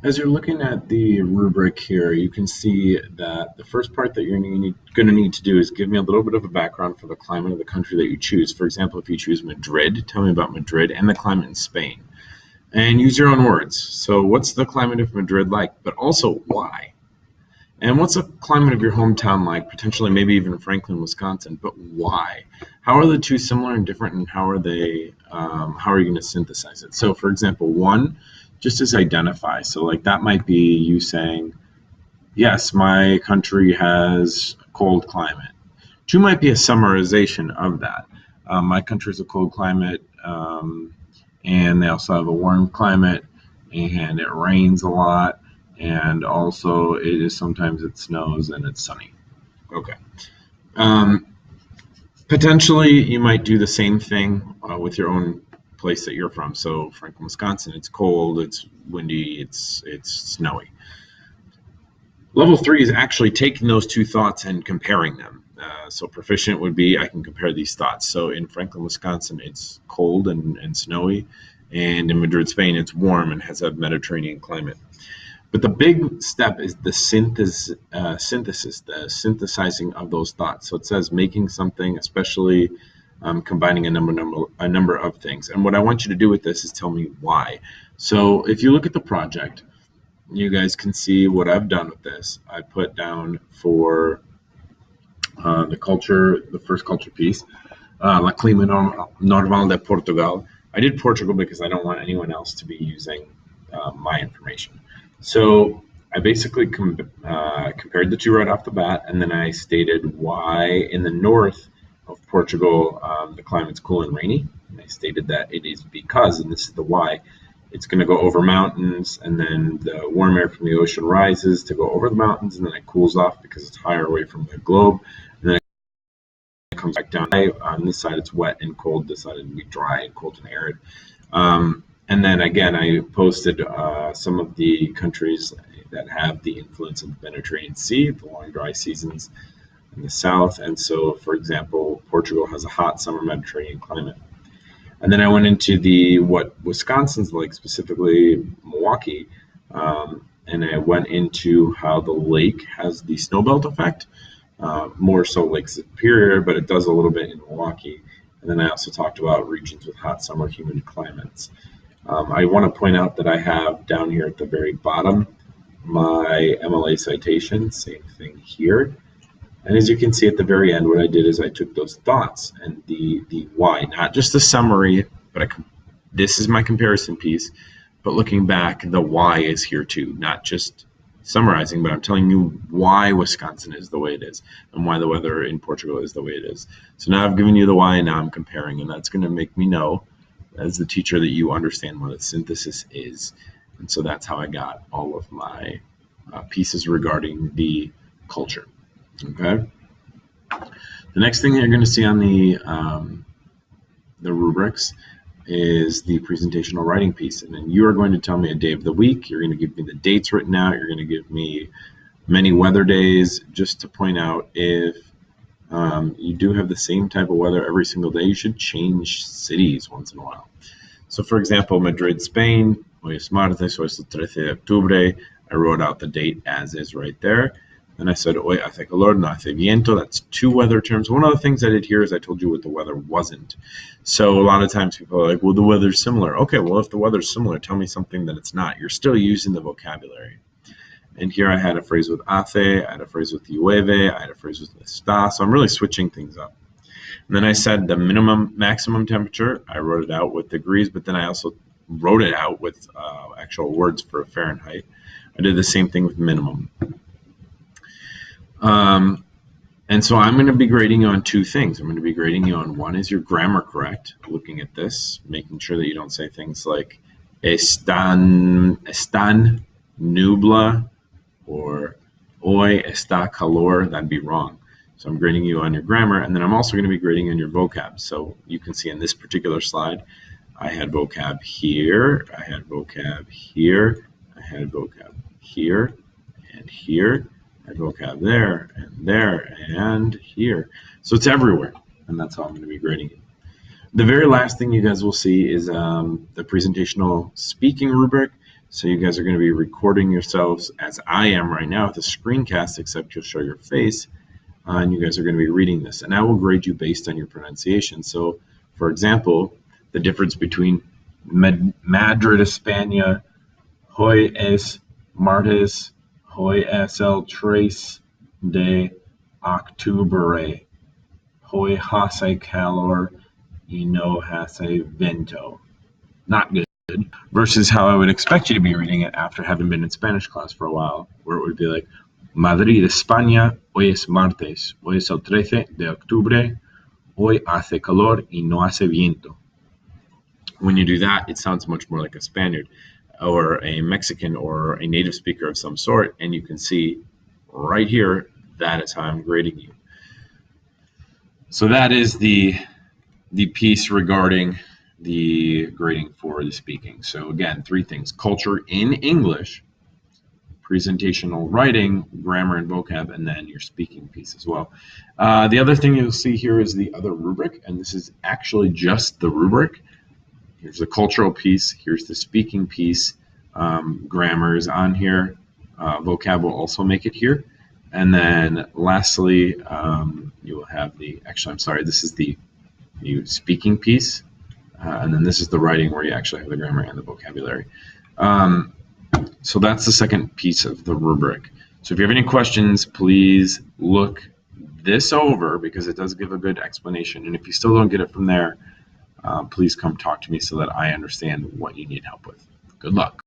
As you're looking at the rubric here, you can see that the first part that you're going to need to do is give me a little bit of a background for the climate of the country that you choose. For example, if you choose Madrid, tell me about Madrid and the climate in Spain. And use your own words. So, what's the climate of Madrid like? But also, why? And what's the climate of your hometown like? Potentially, maybe even Franklin, Wisconsin. But why? How are the two similar and different, and how are they? How are you going to synthesize it? So, for example, one, just as identify. So, like that might be you saying, "Yes, my country has a cold climate." Two might be a summarization of that. My country is a cold climate, and they also have a warm climate, and it rains a lot, and also it is sometimes it snows and it's sunny. Okay. Um, Potentially, you might do the same thing with your own place that you're from. So, Franklin, Wisconsin, it's cold, it's windy, it's snowy. Level three is actually taking those two thoughts and comparing them. So proficient would be I can compare these thoughts. So in Franklin, Wisconsin, it's cold and snowy, and in Madrid, Spain, it's warm and has a Mediterranean climate. But the big step is the synthesis, the synthesizing of those thoughts. So it says making something, especially combining a number of things. And what I want you to do with this is tell me why. So if you look at the project, you guys can see what I've done with this. I put down for the culture, the first culture piece, La Clima Normal de Portugal. I did Portugal because I don't want anyone else to be using my information. So I basically compared the two right off the bat, and then I stated why in the north of Portugal the climate's cool and rainy. And I stated that it is because, and this is the why, it's going to go over mountains, and then the warm air from the ocean rises to go over the mountains, and then it cools off because it's higher away from the globe, and then it comes back down. On this side, it's wet and cold. This side, it'd be dry and cold and arid. And then again, I posted some of the countries that have the influence of the Mediterranean Sea, the long dry seasons in the south. And so, for example, Portugal has a hot summer Mediterranean climate. And then I went into the what Wisconsin's like, specifically Milwaukee, and I went into how the lake has the snowbelt effect, more so Lake Superior, but it does a little bit in Milwaukee. And then I also talked about regions with hot summer humid climates. I want to point out that I have down here at the very bottom my MLA citation, same thing here. And as you can see at the very end, what I did is I took those thoughts and the why, not just the summary, but this is my comparison piece. But looking back, the why is here too, not just summarizing, but I'm telling you why Wisconsin is the way it is and why the weather in Portugal is the way it is. So now I've given you the why, and now I'm comparing, and that's going to make me know as the teacher that you understand what a synthesis is. And so that's how I got all of my pieces regarding the culture. Okay. The next thing you're going to see on the rubrics is the presentational writing piece, and then you are going to tell me a day of the week. You're going to give me the dates written out. You're going to give me many weather days, just to point out if you do have the same type of weather every single day, you should change cities once in a while. So, for example, Madrid, Spain, hoy es martes, hoy es el 13 de octubre. I wrote out the date as is right there. And I said, hoy hace calor, no hace viento. That's two weather terms. One of the things I did here is I told you what the weather wasn't. So a lot of times people are like, well, the weather's similar. Okay, well, if the weather's similar, tell me something that it's not. You're still using the vocabulary. And here I had a phrase with hace, I had a phrase with llueve, I had a phrase with está. So I'm really switching things up. And then I said the maximum temperature. I wrote it out with degrees, but then I also wrote it out with actual words for Fahrenheit. I did the same thing with minimum. And so I'm going to be grading you on two things. I'm going to be grading you on one, is your grammar correct, looking at this, making sure that you don't say things like están nubla or hoy está calor. That'd be wrong. So I'm grading you on your grammar, and then I'm also going to be grading on your vocab. So you can see in this particular slide, I had vocab here, I had vocab here, I had vocab here, and here. I had vocab there and here. So it's everywhere, and that's how I'm going to be grading it. The very last thing you guys will see is the presentational speaking rubric. So you guys are going to be recording yourselves as I am right now with a screencast, except you'll show your face, and you guys are going to be reading this. And I will grade you based on your pronunciation. So, for example, the difference between Madrid, España, hoy es martes, hoy es el 3 de octubre, hoy hace calor y no hace viento. Not good. Versus how I would expect you to be reading it after having been in Spanish class for a while, where it would be like, Madrid, España, hoy es martes, hoy es el 13 de octubre, hoy hace calor y no hace viento. When you do that, it sounds much more like a Spaniard or a Mexican or a native speaker of some sort, and you can see right here, that is how I'm grading you. So that is the piece regarding the grading for the speaking. So again, 3 things: culture in English, presentational writing, grammar and vocab, and then your speaking piece as well. The other thing you'll see here is the other rubric, and this is actually just the rubric. Here's the cultural piece, here's the speaking piece, grammar is on here, vocab will also make it here. And then lastly, you will have this is the speaking piece, and then this is the writing where you actually have the grammar and the vocabulary. So that's the second piece of the rubric. So if you have any questions, please look this over because it does give a good explanation. And if you still don't get it from there, please come talk to me so that I understand what you need help with. Good luck.